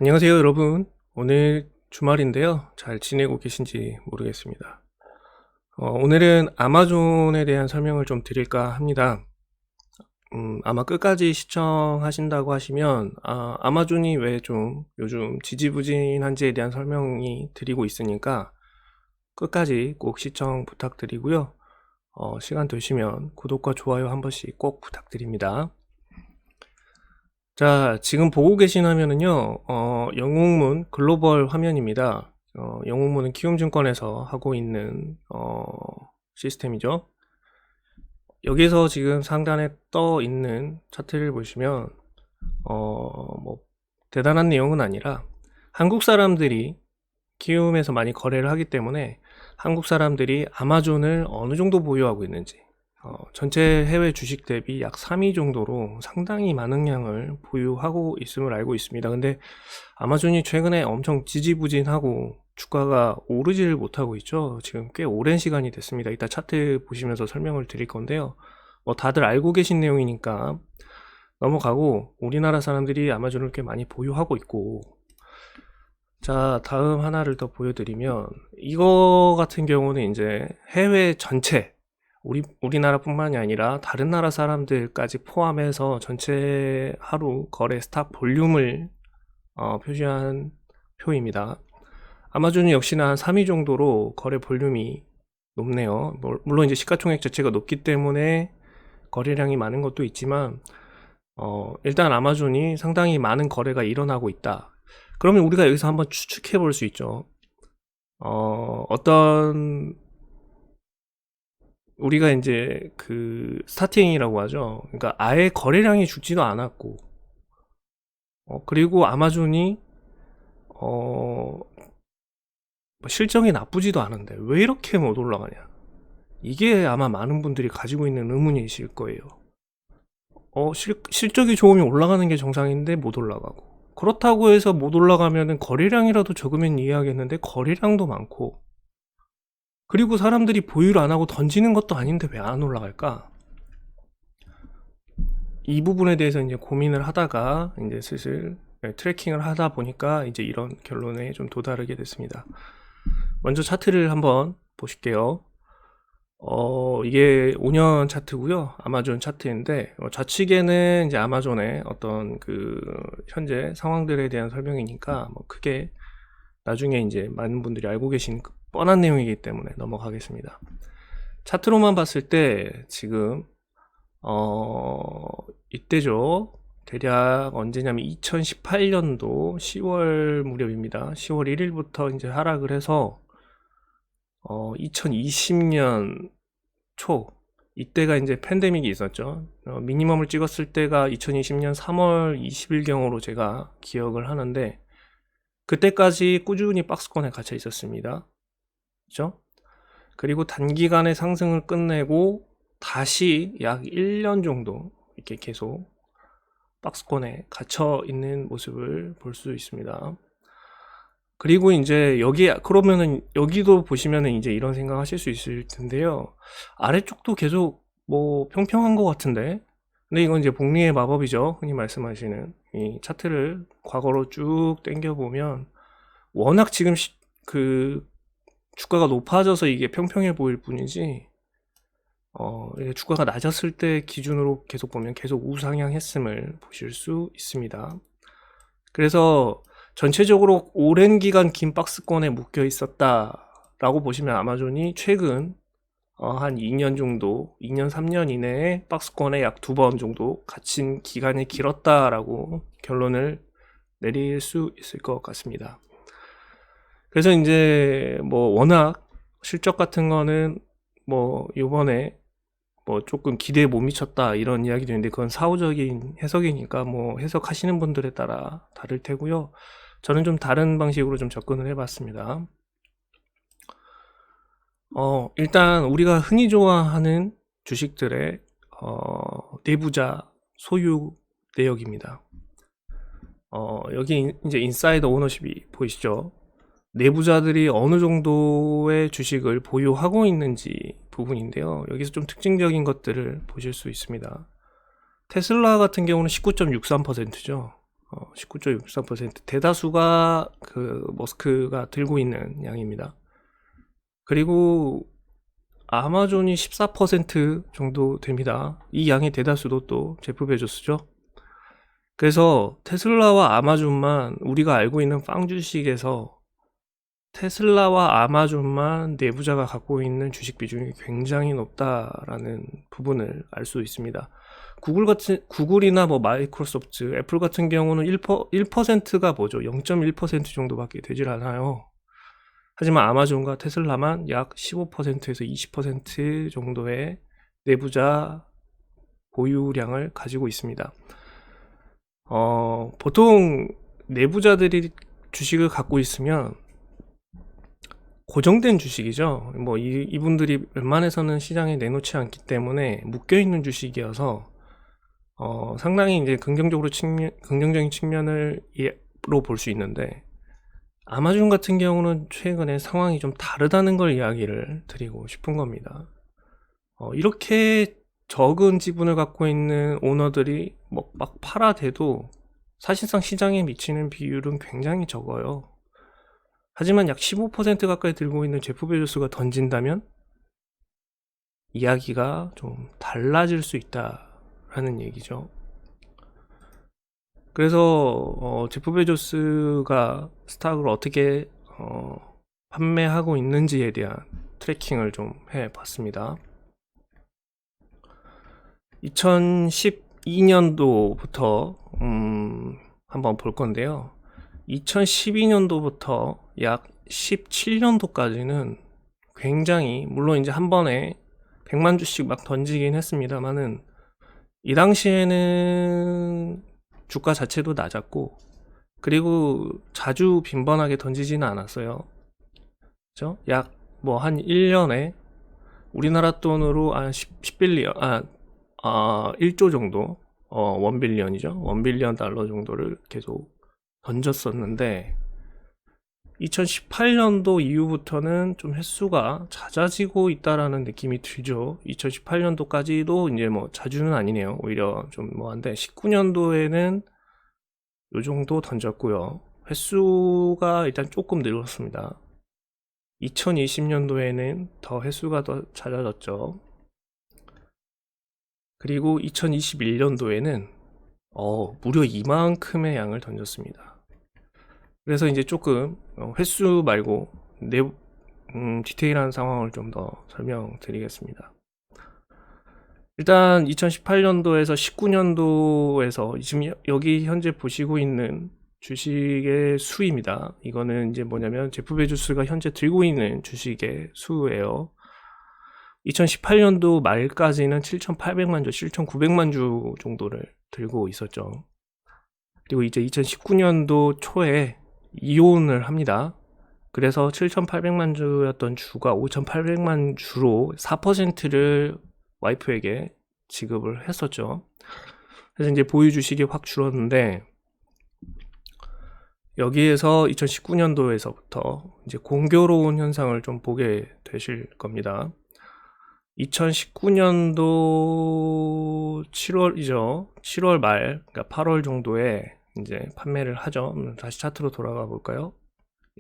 안녕하세요, 여러분. 오늘 주말인데요. 잘 지내고 계신지 모르겠습니다. 오늘은 아마존에 대한 설명을 좀 드릴까 합니다. 아마 끝까지 시청하신다고 하시면, 아마존이 왜 좀 요즘 지지부진한지에 대한 설명이 드리고 있으니까 끝까지 꼭 시청 부탁드리고요. 시간 되시면 구독과 좋아요 한 번씩 꼭 부탁드립니다. 자, 지금 보고 계신 화면은요, 영웅문 글로벌 화면입니다. 영웅문은 키움증권에서 하고 있는, 시스템이죠. 여기서 지금 상단에 떠 있는 차트를 보시면, 뭐, 대단한 내용은 아니라, 한국 사람들이 키움에서 많이 거래를 하기 때문에, 한국 사람들이 아마존을 어느 정도 보유하고 있는지, 전체 해외 주식 대비 약 3위 정도로 상당히 많은 양을 보유하고 있음을 알고 있습니다. 근데 아마존이 최근에 엄청 지지부진하고 주가가 오르지를 못하고 있죠. 지금 꽤 오랜 시간이 됐습니다. 이따 차트 보시면서 설명을 드릴 건데요. 다들 알고 계신 내용이니까 넘어가고, 우리나라 사람들이 아마존을 꽤 많이 보유하고 있고, 자, 다음 하나를 더 보여드리면, 이거 같은 경우는 이제 해외 전체, 우리나라뿐만이 아니라 다른 나라 사람들까지 포함해서 전체 하루 거래 스탁 볼륨을 표시한 표입니다. 아마존이 역시나 한 3위 정도로 거래 볼륨이 높네요. 물론 이제 시가총액 자체가 높기 때문에 거래량이 많은 것도 있지만, 일단 아마존이 상당히 많은 거래가 일어나고 있다. 그러면 우리가 여기서 한번 추측해 볼 수 있죠. 어떤 우리가 이제 그 스타팅이라고 하죠. 그러니까 아예 거래량이 죽지도 않았고, 그리고 아마존이 실적이 나쁘지도 않은데 왜 이렇게 못 올라가냐. 이게 아마 많은 분들이 가지고 있는 의문이실 거예요. 실적이 좋으면 올라가는 게 정상인데 못 올라가고, 그렇다고 해서 못 올라가면은 거래량이라도 적으면 이해하겠는데 거래량도 많고, 그리고 사람들이 보유를 안 하고 던지는 것도 아닌데 왜 안 올라갈까? 이 부분에 대해서 이제 고민을 하다가 이제 슬슬 트래킹을 하다 보니까 이제 이런 결론에 좀 도달하게 됐습니다. 먼저 차트를 한번 보실게요. 이게 5년 차트고요. 아마존 차트인데, 좌측에는 이제 아마존의 어떤 그 현재 상황들에 대한 설명이니까 뭐 크게 나중에 이제 많은 분들이 알고 계신 뻔한 내용이기 때문에 넘어가겠습니다. 차트로만 봤을 때 지금 이때죠. 대략 언제냐면 2018년도 10월 무렵입니다. 10월 1일부터 이제 하락을 해서 2020년 초, 이때가 이제 팬데믹이 있었죠. 미니멈을 찍었을 때가 2020년 3월 20일경으로 제가 기억을 하는데, 그때까지 꾸준히 박스권에 갇혀 있었습니다. 그죠? 그리고 단기간에 상승을 끝내고 다시 약 1년 정도 이렇게 계속 박스권에 갇혀 있는 모습을 볼 수 있습니다. 그리고 이제 그러면은 여기도 보시면은 이제 이런 생각 하실 수 있을 텐데요. 아래쪽도 계속 뭐 평평한 것 같은데, 근데 이건 이제 복리의 마법이죠. 흔히 말씀하시는 이 차트를 과거로 쭉 당겨보면 워낙 지금 그 주가가 높아져서 이게 평평해 보일 뿐이지, 주가가 낮았을 때 기준으로 계속 보면 계속 우상향했음을 보실 수 있습니다. 그래서 전체적으로 오랜 기간 긴 박스권에 묶여 있었다라고 보시면 아마존이 최근 한 2년 정도, 2년 3년 이내에 박스권에 약 2번 정도 갇힌 기간이 길었다라고 결론을 내릴 수 있을 것 같습니다. 그래서 이제 뭐 워낙 실적 같은 거는 뭐 요번에 뭐 조금 기대에 못 미쳤다 이런 이야기도 있는데, 그건 사후적인 해석이니까 뭐 해석하시는 분들에 따라 다를 테고요. 저는 좀 다른 방식으로 좀 접근을 해봤습니다. 일단 우리가 흔히 좋아하는 주식들의 내부자 소유 내역입니다. 여기 이제 인사이더 오너십이 보이시죠? 내부자들이 어느 정도의 주식을 보유하고 있는지 부분인데요. 여기서 좀 특징적인 것들을 보실 수 있습니다. 테슬라 같은 경우는 19.63%죠. 19.64%. 대다수가 그 머스크가 들고 있는 양입니다. 그리고 아마존이 14% 정도 됩니다. 이 양의 대다수도 또 제프 베조스죠. 그래서 테슬라와 아마존만, 우리가 알고 있는 빵 주식에서 테슬라와 아마존만 내부자가 갖고 있는 주식 비중이 굉장히 높다라는 부분을 알 수 있습니다. 구글이나 뭐 마이크로소프트, 애플 같은 경우는 1%가 뭐죠? 0.1% 정도밖에 되질 않아요. 하지만 아마존과 테슬라만 약 15%에서 20% 정도의 내부자 보유량을 가지고 있습니다. 보통 내부자들이 주식을 갖고 있으면 고정된 주식이죠. 뭐 이분들이 웬만해서는 시장에 내놓지 않기 때문에 묶여있는 주식이어서 상당히 이제 긍정적인 측면으로 볼 수 있는데, 아마존 같은 경우는 최근에 상황이 좀 다르다는 걸 이야기를 드리고 싶은 겁니다. 이렇게 적은 지분을 갖고 있는 오너들이 뭐 막 팔아대도 사실상 시장에 미치는 비율은 굉장히 적어요. 하지만 약 15% 가까이 들고 있는 제프 베조스가 던진다면 이야기가 좀 달라질 수 있다라는 얘기죠. 그래서 제프 베조스가 스탁을 어떻게 판매하고 있는지에 대한 트래킹을 좀 해봤습니다. 2012년도부터 한번 볼 건데요. 2012년도부터 약 17년도까지는 굉장히, 물론 이제 한 번에 100만 주씩 막 던지긴 했습니다만은, 이 당시에는 주가 자체도 낮았고, 그리고 자주 빈번하게 던지지는 않았어요. 그죠? 약 뭐 한 1년에 우리나라 돈으로 10빌리언, 1조 정도, 1빌리언이죠. 1빌리언 달러 정도를 계속 던졌었는데, 2018년도 이후부터는 좀 횟수가 잦아지고 있다라는 느낌이 들죠. 2018년도까지도 이제 뭐 자주는 아니네요. 오히려 좀 뭐한데, 19년도에는 요 정도 던졌고요. 횟수가 일단 조금 늘었습니다. 2020년도에는 더 횟수가 더 잦아졌죠. 그리고 2021년도에는 무려 이만큼의 양을 던졌습니다. 그래서 이제 조금 횟수 말고 디테일한 상황을 좀 더 설명드리겠습니다. 일단 2018년도에서 19년도에서 지금 여기 현재 보시고 있는 주식의 수입니다. 이거는 이제 뭐냐면 제프 베조스가 현재 들고 있는 주식의 수예요. 2018년도 말까지는 7,800만 주, 7,900만 주 정도를 들고 있었죠. 그리고 이제 2019년도 초에 이혼을 합니다. 그래서 7,800만 주였던 주가 5,800만 주로 4%를 와이프에게 지급을 했었죠. 그래서 이제 보유 주식이 확 줄었는데, 여기에서 2019년도에서부터 이제 공교로운 현상을 좀 보게 되실 겁니다. 2019년도 7월이죠. 7월 말, 그러니까 8월 정도에 이제 판매를 하죠. 다시 차트로 돌아가 볼까요?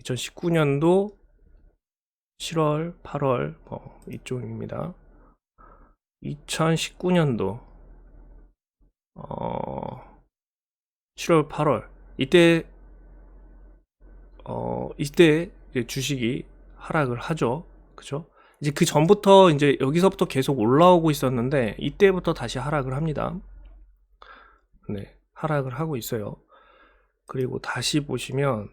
2019년도 7월, 8월 이쪽입니다. 2019년도 7월, 8월 이때 주식이 하락을 하죠. 그죠? 이제 그 전부터 이제 여기서부터 계속 올라오고 있었는데 이때부터 다시 하락을 합니다. 네, 하락을 하고 있어요. 그리고 다시 보시면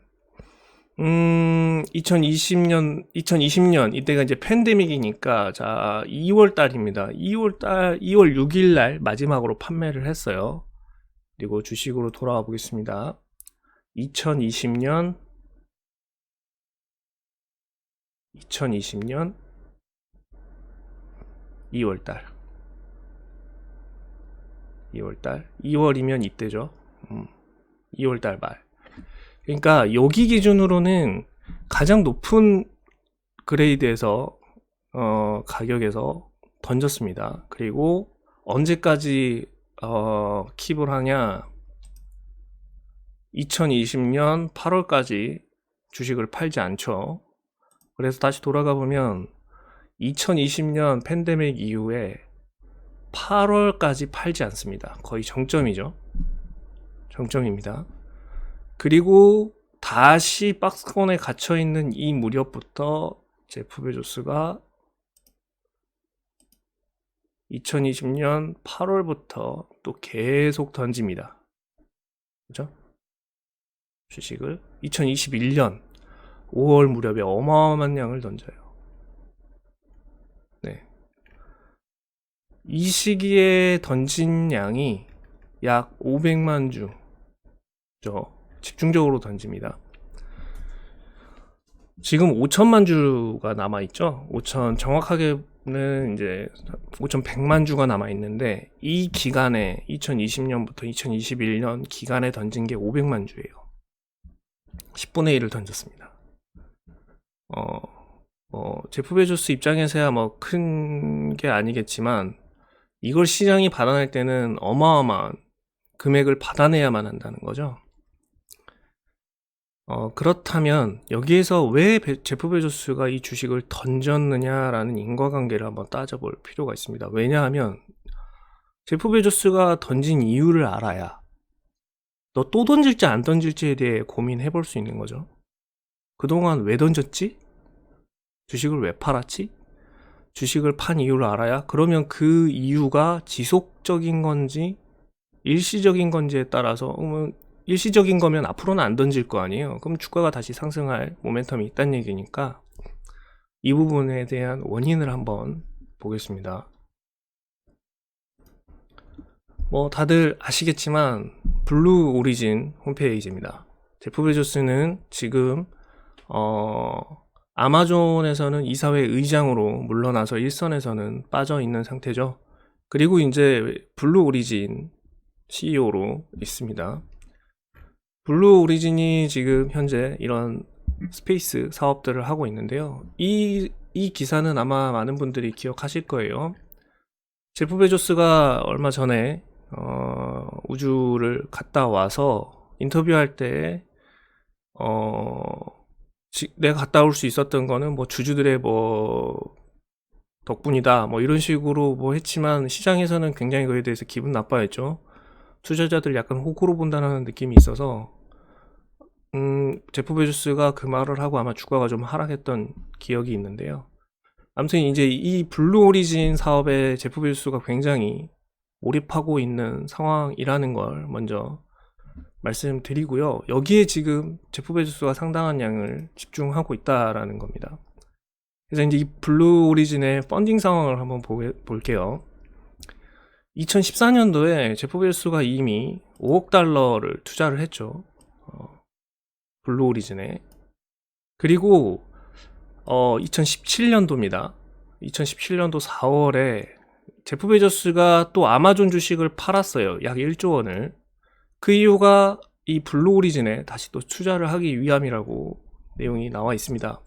2020년 이때가 이제 팬데믹이니까, 자, 2월 달입니다. 2월 6일 날 마지막으로 판매를 했어요. 그리고 주식으로 돌아와 보겠습니다. 2020년 2월 달 2월이면 이때죠. 2월 달 말. 그러니까 여기 기준으로는 가장 높은 그레이드에서 가격에서 던졌습니다. 그리고 언제까지 킵을 하냐, 2020년 8월까지 주식을 팔지 않죠. 그래서 다시 돌아가 보면 2020년 팬데믹 이후에 8월까지 팔지 않습니다. 거의 정점이죠. 정점입니다. 그리고 다시 박스권에 갇혀있는 이 무렵부터 제프 베조스가 2020년 8월부터 또 계속 던집니다. 그죠? 주식을 2021년 5월 무렵에 어마어마한 양을 던져요. 네. 이 시기에 던진 양이 약 500만 주죠. 집중적으로 던집니다. 지금 5천만 주가 남아있죠. 5천, 정확하게는 이제 5,100만 주가 남아있는데, 이 기간에 2020년부터 2021년 기간에 던진 게 500만 주예요. 10분의 1을 던졌습니다. 제프 베조스 입장에서야 뭐 큰 게 아니겠지만, 이걸 시장이 받아낼 때는 어마어마한 금액을 받아내야만 한다는 거죠. 그렇다면 여기에서 왜 제프 베조스가 이 주식을 던졌느냐라는 인과관계를 한번 따져볼 필요가 있습니다. 왜냐하면 제프 베조스가 던진 이유를 알아야 너 또 던질지 안 던질지에 대해 고민해 볼 수 있는 거죠. 그동안 왜 던졌지? 주식을 왜 팔았지? 주식을 판 이유를 알아야, 그러면 그 이유가 지속적인 건지 일시적인 건지에 따라서, 일시적인 거면 앞으로는 안 던질 거 아니에요. 그럼 주가가 다시 상승할 모멘텀이 있다는 얘기니까 이 부분에 대한 원인을 한번 보겠습니다. 뭐 다들 아시겠지만 블루 오리진 홈페이지입니다. 제프 베조스는 지금 아마존에서는 이사회 의장으로 물러나서 일선에서는 빠져 있는 상태죠. 그리고 이제 블루 오리진 CEO로 있습니다. 블루 오리진이 지금 현재 이런 스페이스 사업들을 하고 있는데요. 이 기사는 아마 많은 분들이 기억하실 거예요. 제프 베조스가 얼마 전에 우주를 갔다 와서 인터뷰할 때 내가 갔다 올 수 있었던 거는 뭐 주주들의 뭐 덕분이다 뭐 이런 식으로 뭐 했지만, 시장에서는 굉장히 그에 대해서 기분 나빠했죠. 투자자들 약간 호구로 본다는 느낌이 있어서 제프 베조스가 그 말을 하고 아마 주가가 좀 하락했던 기억이 있는데요. 아무튼 이제 이 블루 오리진 사업에 제프 베조스가 굉장히 몰입하고 있는 상황이라는 걸 먼저 말씀드리고요. 여기에 지금 제프 베조스가 상당한 양을 집중하고 있다라는 겁니다. 그래서 이제 이 블루 오리진의 펀딩 상황을 한번 볼게요. 2014년도에 제프 베조스가 이미 5억 달러를 투자를 했죠. 블루 오리진에. 그리고 2017년도입니다. 2017년도 4월에 제프 베조스가 또 아마존 주식을 팔았어요. 약 1조 원을. 그 이유가 이 블루 오리진에 다시 또 투자를 하기 위함이라고 내용이 나와 있습니다.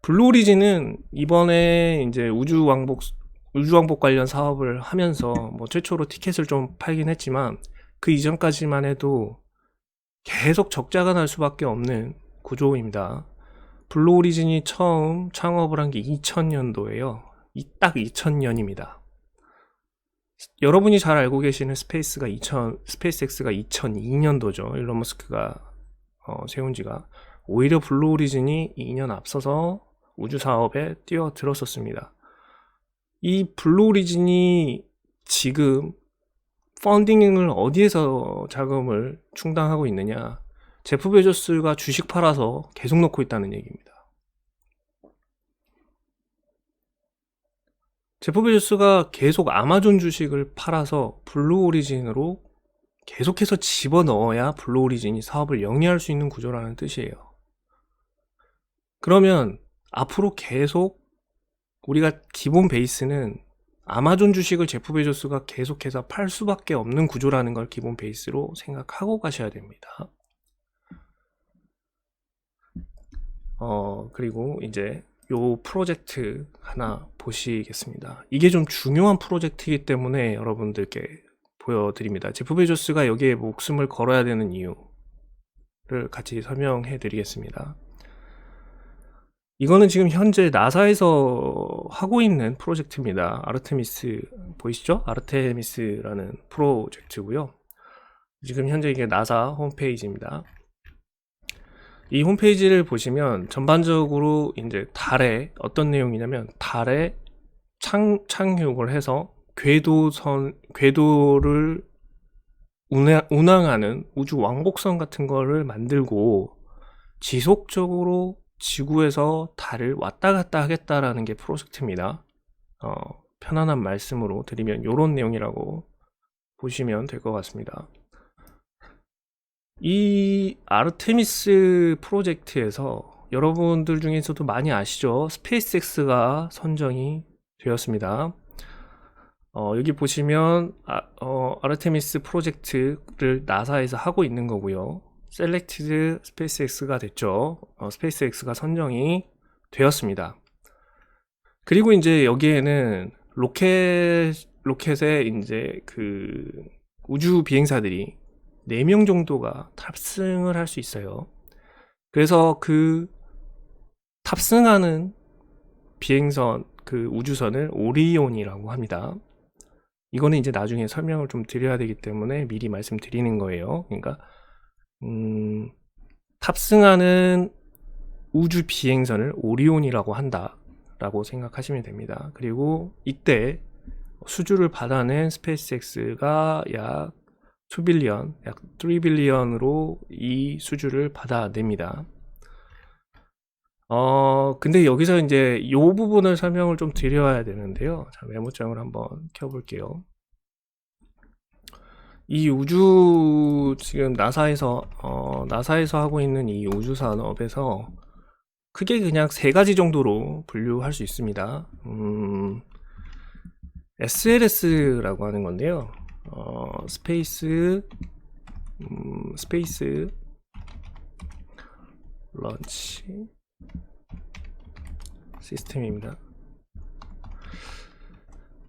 블루 오리진은 이번에 이제 우주왕복 관련 사업을 하면서 뭐 최초로 티켓을 좀 팔긴 했지만, 그 이전까지만 해도 계속 적자가 날 수밖에 없는 구조입니다. 블루 오리진이 처음 창업을 한 게 2000년도예요. 딱 2000년입니다. 여러분이 잘 알고 계시는 스페이스X가 2002년도죠. 일론 머스크가 세운 지가. 오히려 블루 오리진이 2년 앞서서 우주 사업에 뛰어들었었습니다. 이 블루 오리진이 지금 펀딩을 어디에서 자금을 충당하고 있느냐? 제프 베조스가 주식 팔아서 계속 넣고 있다는 얘기입니다. 제프 베조스가 계속 아마존 주식을 팔아서 블루 오리진으로 계속해서 집어넣어야 블루 오리진이 사업을 영위할 수 있는 구조라는 뜻이에요. 그러면 앞으로 계속 우리가 기본 베이스는 아마존 주식을 제프 베조스가 계속해서 팔 수밖에 없는 구조라는 걸 기본 베이스로 생각하고 가셔야 됩니다. 그리고 이제 요 프로젝트 하나 보시겠습니다. 이게 좀 중요한 프로젝트이기 때문에 여러분들께 보여드립니다. 제프 베조스가 여기에 목숨을 걸어야 되는 이유. 같이 설명해 드리겠습니다. 이거는 지금 현재 나사에서 하고 있는 프로젝트입니다. 아르테미스 보이시죠? 아르테미스라는 프로젝트고요. 지금 현재 이게 나사 홈페이지입니다. 이 홈페이지를 보시면 전반적으로 이제 달에 어떤 내용이냐면 달에 착륙을 해서 궤도를 운항하는 우주 왕복선 같은 거를 만들고 지속적으로 지구에서 달을 왔다 갔다 하겠다라는 게 프로젝트입니다. 편안한 말씀으로 드리면 이런 내용이라고 보시면 될 것 같습니다. 이 아르테미스 프로젝트에서 여러분들 중에서도 많이 아시죠? 스페이스X가 선정이 되었습니다. 여기 보시면 아르테미스 프로젝트를 나사에서 하고 있는 거고요. 셀렉티드 스페이스X가 됐죠. 스페이스X가 선정이 되었습니다. 그리고 이제 여기에는 로켓에 이제 그 우주 비행사들이 4명 정도가 탑승을 할 수 있어요. 그래서 그 탑승하는 비행선, 그 우주선을 오리온이라고 합니다. 이거는 이제 나중에 설명을 좀 드려야 되기 때문에 미리 말씀드리는 거예요. 그러니까 탑승하는 우주 비행선을 오리온이라고 한다라고 생각하시면 됩니다. 그리고 이때 수주를 받아낸 스페이스X가 약 2빌리언, 약 3빌리언으로 이 수주를 받아냅니다. 근데 여기서 이제 이 부분을 설명을 좀 드려야 되는데요. 자, 메모장을 한번 켜볼게요. 이 우주, 지금 나사에서 하고 있는 이 우주 산업에서 크게 그냥 3가지 정도로 분류할 수 있습니다. SLS라고 하는 건데요. 스페이스 런치 시스템입니다.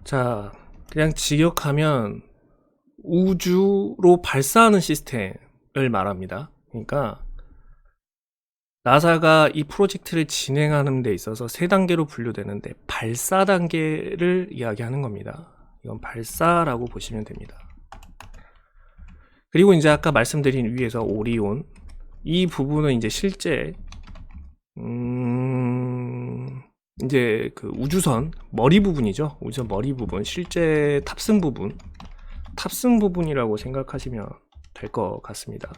자, 그냥 직역하면 우주로 발사하는 시스템을 말합니다. 그러니까 나사가 이 프로젝트를 진행하는 데 있어서 3단계로 분류되는데 발사 단계를 이야기하는 겁니다. 이건 발사라고 보시면 됩니다. 그리고 이제 아까 말씀드린 위에서 오리온, 이 부분은 이제 실제 이제 그 우주선 머리 부분이죠. 우주선 머리 부분, 실제 탑승 부분이라고 생각하시면 될 것 같습니다.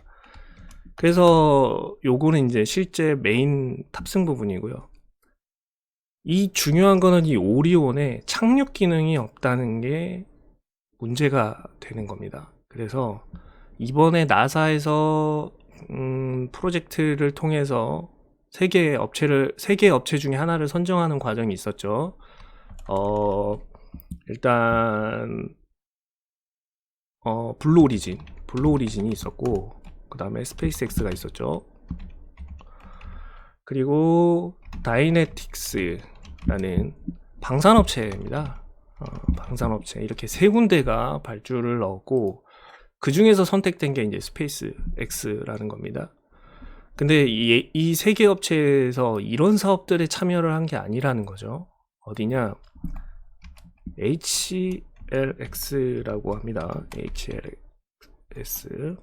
그래서 요거는 이제 실제 메인 탑승 부분이고요. 이 중요한 거는 이 오리온에 착륙 기능이 없다는 게 문제가 되는 겁니다. 그래서 이번에 나사에서 프로젝트를 통해서 세 개의 업체 중에 하나를 선정하는 과정이 있었죠. 일단 블루 오리진이 있었고, 그 다음에 스페이스X가 있었죠. 그리고 다이내틱스라는 방산업체입니다. 방산업체, 이렇게 3군데가 발주를 넣었고, 그 중에서 선택된 게 이제 스페이스X라는 겁니다. 근데 이 3개 업체에서 이런 사업들에 참여를 한 게 아니라는 거죠. 어디냐? HLX라고 합니다. HLX.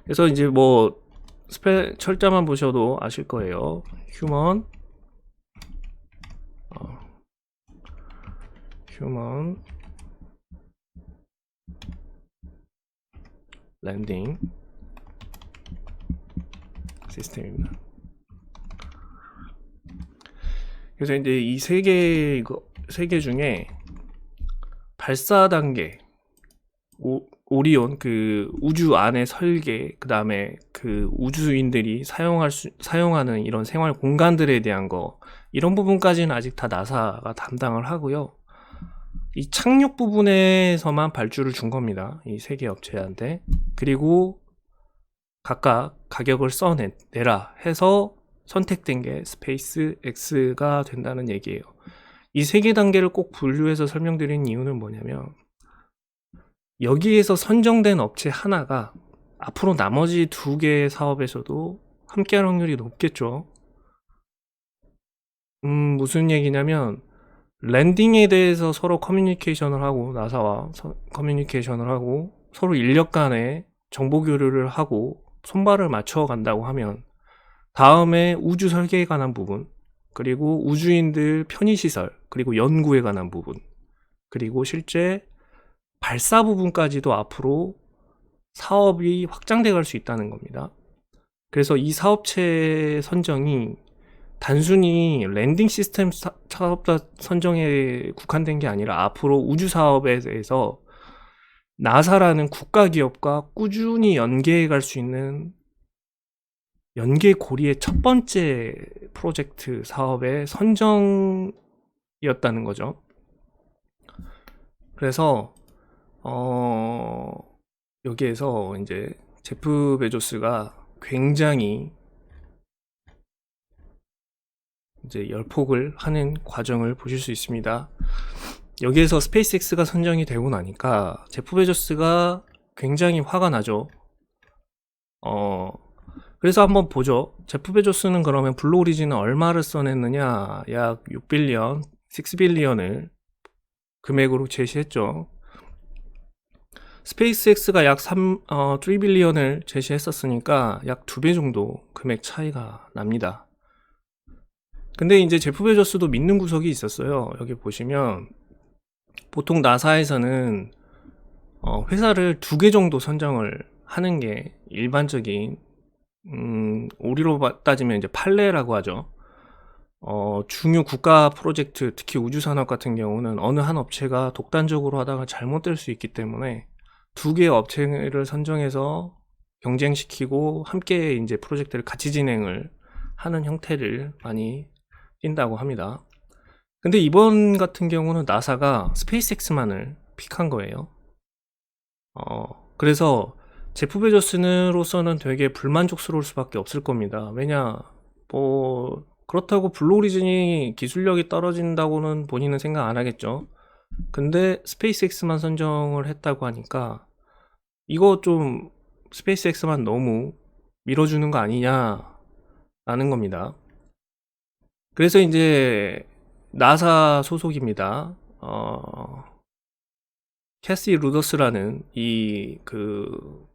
그래서 이제 뭐 철자만 보셔도 아실 거예요. 휴먼 랜딩 시스템입니다. 그래서 이제 이 3개 중에 발사 단계, 오리온, 그 우주 안의 설계, 그 다음에 그 우주인들이 사용하는 이런 생활 공간들에 대한 거, 이런 부분까지는 아직 다 나사가 담당을 하고요. 이 착륙 부분에서만 발주를 준 겁니다. 이 3개 업체한테. 그리고 각각 가격을 써내라 해서 선택된 게 스페이스X가 된다는 얘기예요. 이 3개 단계를 꼭 분류해서 설명드린 이유는 뭐냐면, 여기에서 선정된 업체 하나가 앞으로 나머지 두 개의 사업에서도 함께 할 확률이 높겠죠. 무슨 얘기냐면 랜딩에 대해서 서로 커뮤니케이션을 하고 나사와 커뮤니케이션을 하고 서로 인력 간에 정보 교류를 하고 손발을 맞춰 간다고 하면 다음에 우주 설계에 관한 부분, 그리고 우주인들 편의시설, 그리고 연구에 관한 부분, 그리고 실제 발사 부분까지도 앞으로 사업이 확장돼 갈 수 있다는 겁니다. 그래서 이 사업체 선정이 단순히 랜딩 시스템 사업자 선정에 국한된 게 아니라 앞으로 우주 사업에 대해서 나사라는 국가 기업과 꾸준히 연계해 갈 수 있는 연계고리의 첫 번째 프로젝트 사업의 선정이었다는 거죠. 그래서 여기에서 이제 제프 베조스가 굉장히 이제 열폭을 하는 과정을 보실 수 있습니다. 여기에서 스페이스X가 선정이 되고 나니까 제프 베조스가 굉장히 화가 나죠. 그래서 한번 보죠. 제프 베조스는 그러면 블루 오리진은 얼마를 써냈느냐? 약 6빌리언, 6빌리언을 금액으로 제시했죠. 스페이스X가 약 3빌리언을 제시했었으니까 약 2배 정도 금액 차이가 납니다. 근데 이제 제프 베조스도 믿는 구석이 있었어요. 여기 보시면 보통 나사에서는 회사를 2개 정도 선정을 하는 게 일반적인 우리로 따지면 이제 판례라고 하죠. 중요 국가 프로젝트, 특히 우주산업 같은 경우는 어느 한 업체가 독단적으로 하다가 잘못될 수 있기 때문에 2개의 업체를 선정해서 경쟁시키고 함께 이제 프로젝트를 같이 진행을 하는 형태를 많이 띈다고 합니다. 근데 이번 같은 경우는 나사가 스페이스X만을 픽한 거예요. 그래서 제프 베조스로서는 되게 불만족스러울 수밖에 없을 겁니다. 왜냐, 그렇다고 블루 오리진이 기술력이 떨어진다고는 본인은 생각 안 하겠죠. 근데 스페이스X만 선정을 했다고 하니까 이거 좀 스페이스X만 너무 밀어주는 거 아니냐라는 겁니다. 그래서 이제 나사 소속입니다. 캐시 루더스라는 그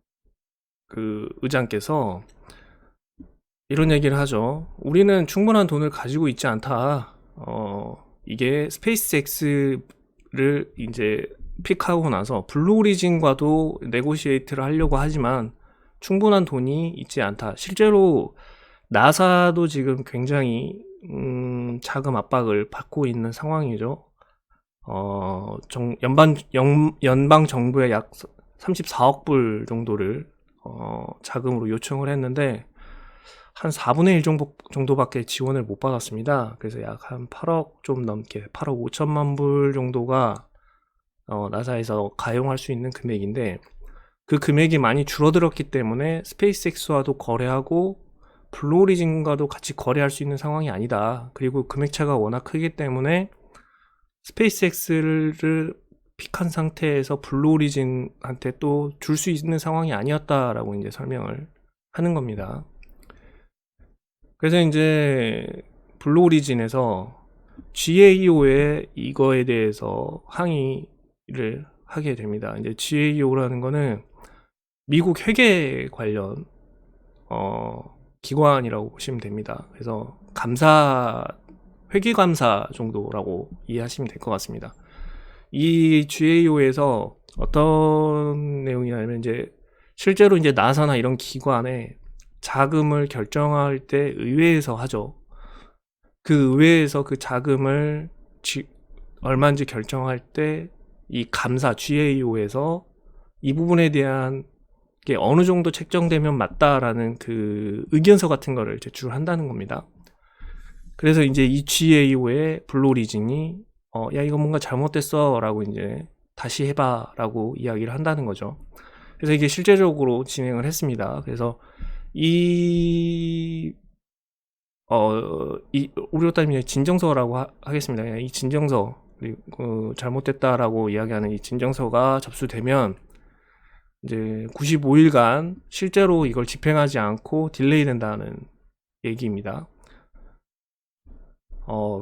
의장께서 이런 얘기를 하죠. 우리는 충분한 돈을 가지고 있지 않다. 이게 스페이스X를 이제 픽하고 나서 블루 오리진과도 네고시에이트를 하려고 하지만 충분한 돈이 있지 않다. 실제로 나사도 지금 굉장히 자금 압박을 받고 있는 상황이죠. 연방 정부에 약 34억 불 정도를 자금으로 요청을 했는데 한 4분의 1 정도밖에 지원을 못 받았습니다. 그래서 약 한 8억 좀 넘게 8억 5천만 불 정도가 나사에서 가용할 수 있는 금액인데 그 금액이 많이 줄어들었기 때문에 스페이스X와도 거래하고 블루 오리진과도 같이 거래할 수 있는 상황이 아니다. 그리고 금액차가 워낙 크기 때문에 스페이스X를 픽한 상태에서 블루 오리진한테 또 줄 수 있는 상황이 아니었다라고 이제 설명을 하는 겁니다. 그래서 이제 블루 오리진에서 GAO에 이거에 대해서 항의를 하게 됩니다. 이제 GAO라는 거는 미국 회계 관련 기관이라고 보시면 됩니다. 그래서 회계감사 정도라고 이해하시면 될 것 같습니다. 이 GAO에서 어떤 내용이냐면 이제 실제로 이제 나사나 이런 기관에 자금을 결정할 때 의회에서 하죠. 그 의회에서 그 자금을 얼마인지 결정할 때 이 감사 GAO에서 이 부분에 대한 게 어느 정도 책정되면 맞다라는 그 의견서 같은 거를 제출한다는 겁니다. 그래서 이제 이 GAO의 블루 오리진이 야 이거 뭔가 잘못됐어 라고 이제 다시 해봐 라고 이야기를 한다는 거죠. 그래서 이게 실제적으로 진행을 했습니다. 그래서 우리로 따지면 진정서라고 하겠습니다. 이 진정서, 그리고 잘못됐다라고 이야기하는 이 진정서가 접수되면 이제 95일간 실제로 이걸 집행하지 않고 딜레이 된다는 얘기입니다.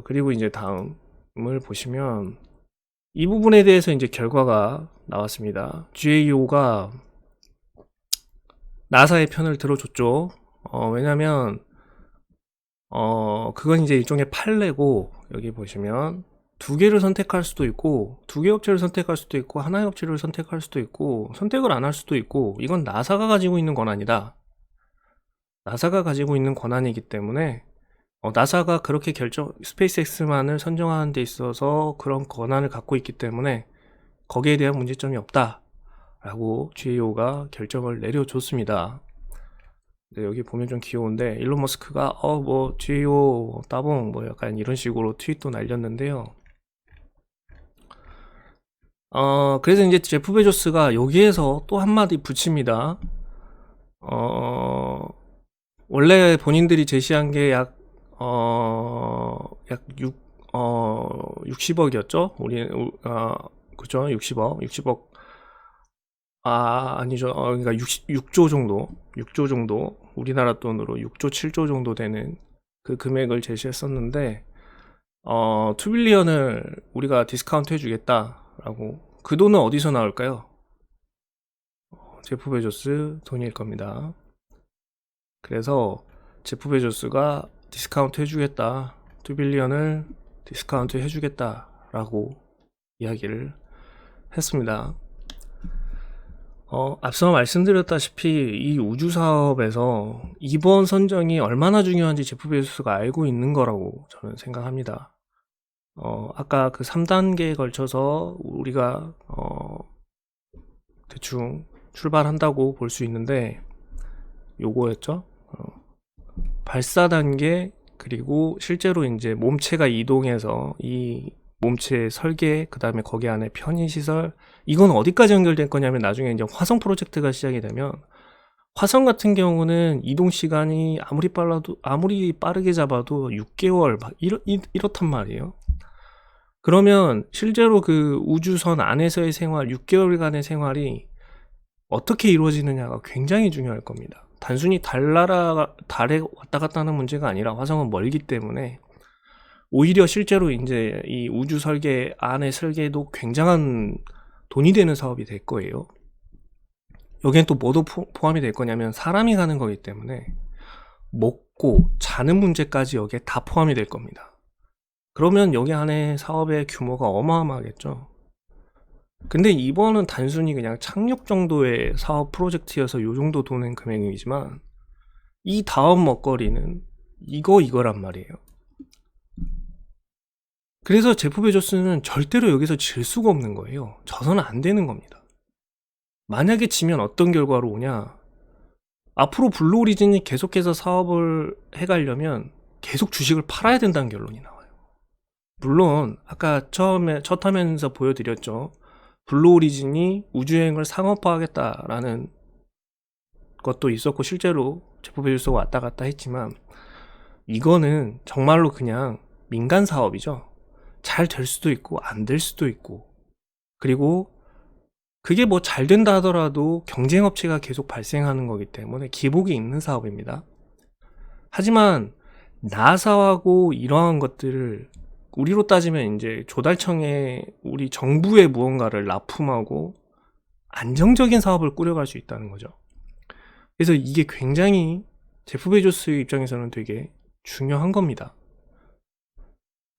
그리고 이제 다음을 보시면 이 부분에 대해서 이제 결과가 나왔습니다. GAO가 나사의 편을 들어줬죠. 왜냐면 그건 이제 일종의 판례고, 여기 보시면 두 개를 선택할 수도 있고, 두 개 업체를 선택할 수도 있고, 하나의 업체를 선택할 수도 있고, 선택을 안 할 수도 있고, 이건 나사가 가지고 있는 권한이다. 나사가 가지고 있는 권한이기 때문에 나사가 그렇게 스페이스X만을 선정하는 데 있어서 그런 권한을 갖고 있기 때문에 거기에 대한 문제점이 없다 라고 GAO가 결정을 내려줬습니다. 네, 여기 보면 좀 귀여운데, 일론 머스크가 뭐 GAO 따봉 뭐 약간 이런 식으로 트윗도 날렸는데요. 그래서 이제 제프 베조스가 여기에서 또 한마디 붙입니다. 원래 본인들이 제시한 게 약 60억이었죠? 그죠? 60억. 아니죠. 그러니까 6조 정도. 6조 정도. 우리나라 돈으로 6조, 7조 정도 되는 그 금액을 제시했었는데, 2빌리언을 우리가 디스카운트 해주겠다라고. 그 돈은 어디서 나올까요? 제프 베조스 돈일 겁니다. 그래서 제프 베조스가 디스카운트 해주겠다, 2빌리언을 디스카운트 해주겠다라고 이야기를 했습니다. 앞서 말씀드렸다시피 이 우주 사업에서 이번 선정이 얼마나 중요한지 제프 베조스가 알고 있는 거라고 저는 생각합니다. 아까 그 3단계에 걸쳐서 우리가 대충 출발한다고 볼 수 있는데, 요거였죠. 발사 단계, 그리고 실제로 이제 몸체가 이동해서 이 몸체 설계, 그 다음에 거기 안에 편의시설, 이건 어디까지 연결될 거냐면 나중에 이제 화성 프로젝트가 시작이 되면, 화성 같은 경우는 이동 시간이 아무리 빠르게 잡아도 6개월 막 이렇단 말이에요. 그러면 실제로 그 우주선 안에서의 생활, 6개월간의 생활이 어떻게 이루어지느냐가 굉장히 중요할 겁니다. 단순히 달에 왔다 갔다 하는 문제가 아니라, 화성은 멀기 때문에 오히려 실제로 이제 이 우주 안의 설계도 굉장한 돈이 되는 사업이 될 거예요. 여기엔 또 뭐도 포함이 될 거냐면, 사람이 가는 거기 때문에 먹고 자는 문제까지 여기에 다 포함이 될 겁니다. 그러면 여기 안에 사업의 규모가 어마어마하겠죠. 근데 이번은 단순히 그냥 착륙 정도의 사업 프로젝트여서 요 정도 도는 금액이지만, 이 다음 먹거리는 이거란 말이에요. 그래서 제프 베조스는 절대로 여기서 질 수가 없는 거예요. 져서는 안 되는 겁니다. 만약에 지면 어떤 결과로 오냐, 앞으로 블루 오리진이 계속해서 사업을 해가려면 계속 주식을 팔아야 된다는 결론이 나와요. 물론 아까 처음에 첫 화면에서 보여드렸죠. 블루 오리진이 우주여행을 상업화하겠다라는 것도 있었고, 실제로 제프 베조스가 왔다 갔다 했지만, 이거는 정말로 그냥 민간 사업이죠. 잘 될 수도 있고 안 될 수도 있고, 그리고 그게 뭐 잘 된다 하더라도 경쟁업체가 계속 발생하는 거기 때문에 기복이 있는 사업입니다. 하지만 나사하고 이러한 것들을, 우리로 따지면 이제 조달청에 우리 정부의 무언가를 납품하고 안정적인 사업을 꾸려갈 수 있다는 거죠. 그래서 이게 굉장히 제프 베조스 입장에서는 되게 중요한 겁니다.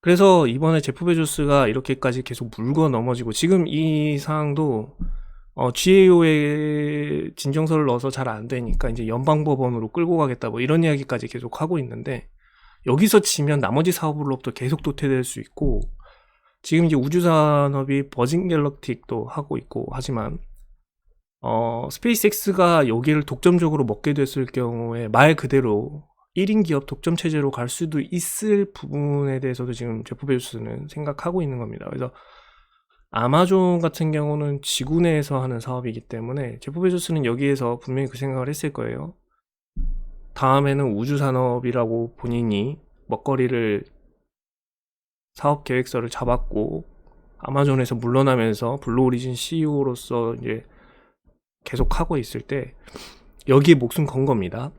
그래서 이번에 제프 베조스가 이렇게까지 계속 물고 넘어지고, 지금 이 사항도 GAO에 진정서를 넣어서 잘 안 되니까 이제 연방법원으로 끌고 가겠다 뭐 이런 이야기까지 계속 하고 있는데, 여기서 지면 나머지 사업으로부터 계속 도태될 수 있고, 지금 이제 우주산업이 버진 갤럭틱도 하고 있고 하지만, 스페이스X가 여기를 독점적으로 먹게 됐을 경우에 말 그대로 1인 기업 독점 체제로 갈 수도 있을 부분에 대해서도 지금 제프 베조스는 생각하고 있는 겁니다. 그래서 아마존 같은 경우는 지구 내에서 하는 사업이기 때문에 제프 베조스는 여기에서 분명히 그 생각을 했을 거예요. 다음에는 우주산업이라고 본인이 먹거리를, 사업 계획서를 잡았고 아마존에서 물러나면서 블루 오리진 CEO로서 이제 계속 하고 있을 때 여기에 목숨 건 겁니다.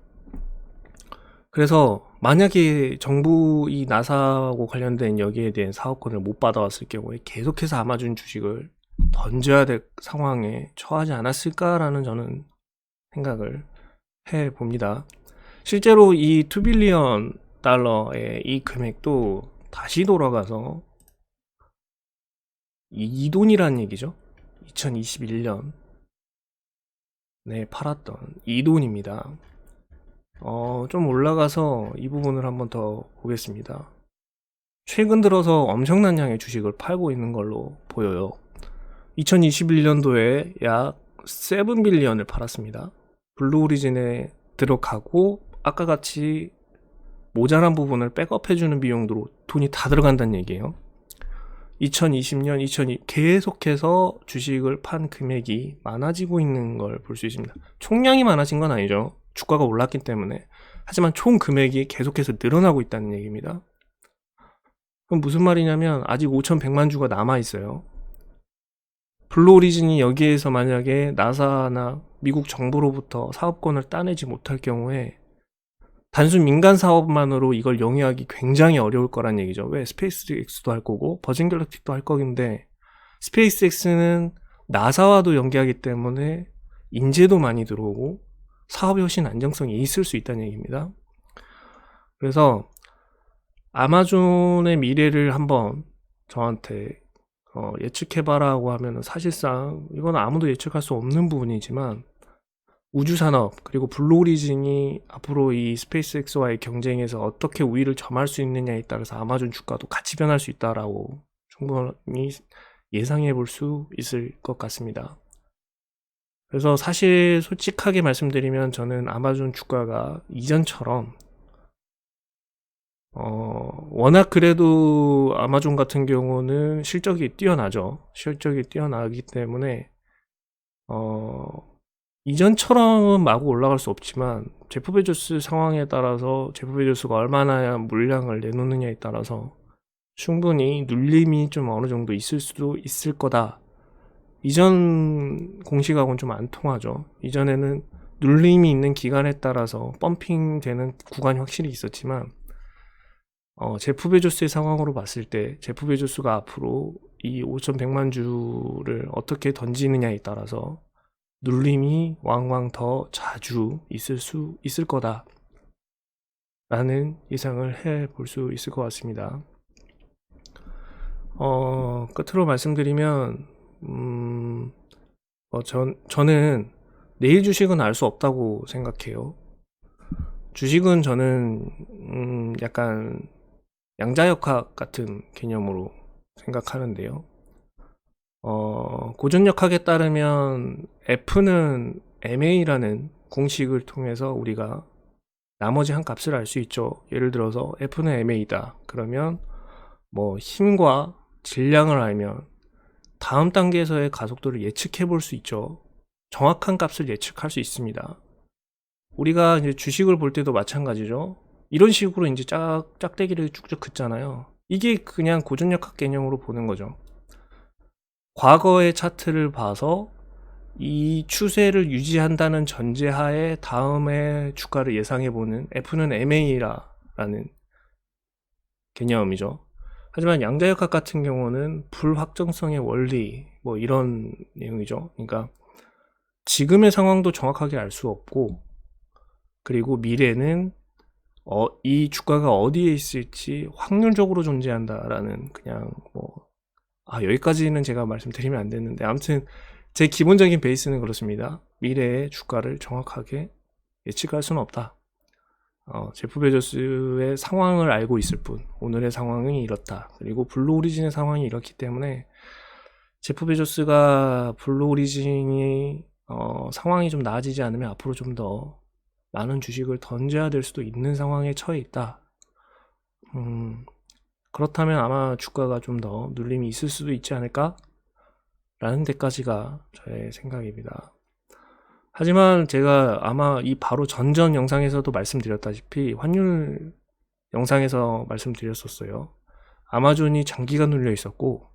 그래서 만약에 정부 이 나사하고 관련된 여기에 대한 사업권을 못 받아왔을 경우에 계속해서 아마존 주식을 던져야 될 상황에 처하지 않았을까라는 저는 생각을 해 봅니다. 실제로 이 2빌리언 달러의 이 금액도 다시 돌아가서 이 돈이라는 얘기죠. 2021년에 팔았던 이 돈입니다. 좀 올라가서 이 부분을 한번 더 보겠습니다. 최근 들어서 엄청난 양의 주식을 팔고 있는 걸로 보여요. 2021년도에 약 7빌리언을 팔았습니다. 블루오리진에 들어가고 아까 같이 모자란 부분을 백업해주는 비용으로 돈이 다 들어간다는 얘기예요. 2020년, 계속해서 주식을 판 금액이 많아지고 있는 걸 볼 수 있습니다. 총량이 많아진 건 아니죠. 주가가 올랐기 때문에. 하지만 총 금액이 계속해서 늘어나고 있다는 얘기입니다. 그럼 무슨 말이냐면 아직 5,100만 주가 남아있어요. 블루오리진이 여기에서 만약에 나사나 미국 정부로부터 사업권을 따내지 못할 경우에 단순 민간 사업만으로 이걸 영위하기 굉장히 어려울 거란 얘기죠. 왜? 스페이스X도 할 거고 버진갤럭틱도 할 거긴데 스페이스X는 나사와도 연계하기 때문에 인재도 많이 들어오고 사업이 훨씬 안정성이 있을 수 있다는 얘기입니다. 그래서 아마존의 미래를 한번 저한테 예측해봐라고 하면 사실상 이건 아무도 예측할 수 없는 부분이지만 우주산업 그리고 블루오리진이 앞으로 이 스페이스X와의 경쟁에서 어떻게 우위를 점할 수 있느냐에 따라서 아마존 주가도 같이 변할 수 있다라고 충분히 예상해 볼 수 있을 것 같습니다. 그래서 사실 솔직하게 말씀드리면 저는 아마존 주가가 이전처럼 워낙 그래도 아마존 같은 경우는 실적이 뛰어나죠. 실적이 뛰어나기 때문에 이전처럼은 마구 올라갈 수 없지만 제프 베조스 상황에 따라서 제프 베조스가 얼마나 물량을 내놓느냐에 따라서 충분히 눌림이 좀 어느 정도 있을 수도 있을 거다. 이전 공시각은 좀 안 통하죠. 이전에는 눌림이 있는 기간에 따라서 펌핑 되는 구간이 확실히 있었지만 제프 베조스의 상황으로 봤을 때 제프 베조스가 앞으로 이 5,100만 주를 어떻게 던지느냐에 따라서 눌림이 왕왕 더 자주 있을 수 있을 거다 라는 예상을 해 볼 수 있을 것 같습니다. 끝으로 말씀드리면 저는 내일 주식은 알 수 없다고 생각해요. 주식은 저는 약간 양자역학 같은 개념으로 생각하는데요. 고전역학에 따르면 F는 MA라는 공식을 통해서 우리가 나머지 한 값을 알 수 있죠. 예를 들어서 F는 MA다. 그러면 뭐 힘과 질량을 알면 다음 단계에서의 가속도를 예측해 볼 수 있죠. 정확한 값을 예측할 수 있습니다. 우리가 이제 주식을 볼 때도 마찬가지죠. 이런 식으로 이제 짝대기를 쭉쭉 긋잖아요. 이게 그냥 고전역학 개념으로 보는 거죠. 과거의 차트를 봐서 이 추세를 유지한다는 전제하에 다음에 주가를 예상해보는 F는 MA라는 개념이죠. 하지만 양자역학 같은 경우는 불확정성의 원리 뭐 이런 내용이죠. 그러니까 지금의 상황도 정확하게 알 수 없고 그리고 미래는 이 주가가 어디에 있을지 확률적으로 존재한다라는 그냥 여기까지는 제가 말씀드리면 안 되는데 아무튼 제 기본적인 베이스는 그렇습니다. 미래의 주가를 정확하게 예측할 수는 없다. 제프 베조스의 상황을 알고 있을 뿐 오늘의 상황이 이렇다. 그리고 블루오리진의 상황이 이렇기 때문에 제프 베조스가 블루오리진이 상황이 좀 나아지지 않으면 앞으로 좀 더 많은 주식을 던져야 될 수도 있는 상황에 처해 있다. 그렇다면 아마 주가가 좀 더 눌림이 있을 수도 있지 않을까? 라는 데까지가 저의 생각입니다. 하지만 제가 아마 이 바로 전전 영상에서도 말씀드렸다시피 환율 영상에서 말씀드렸었어요. 아마존이 장기간 눌려 있었고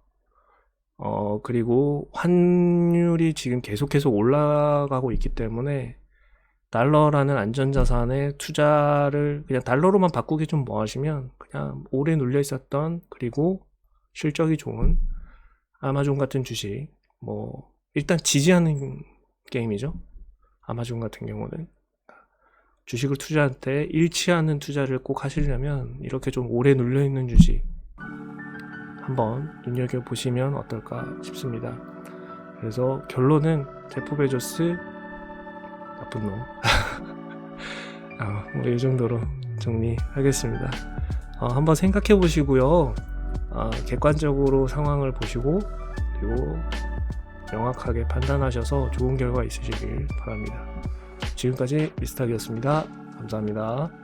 그리고 환율이 지금 계속해서 올라가고 있기 때문에 달러라는 안전자산에 투자를 그냥 달러로만 바꾸기 좀 뭐 하시면 그냥 오래 눌려 있었던 그리고 실적이 좋은 아마존 같은 주식, 뭐 일단 지지하는 게임이죠. 아마존 같은 경우는 주식을 투자할 때 잃지 않는 투자를 꼭 하시려면 이렇게 좀 오래 눌려 있는 주식 한번 눈여겨보시면 어떨까 싶습니다. 그래서 결론은 제프 베조스 나쁜 놈. 뭐이 정도로 정리하겠습니다. 한번 생각해 보시고요. 객관적으로 상황을 보시고 그리고 명확하게 판단하셔서 좋은 결과 있으시길 바랍니다. 지금까지 미스탁이었습니다. 감사합니다.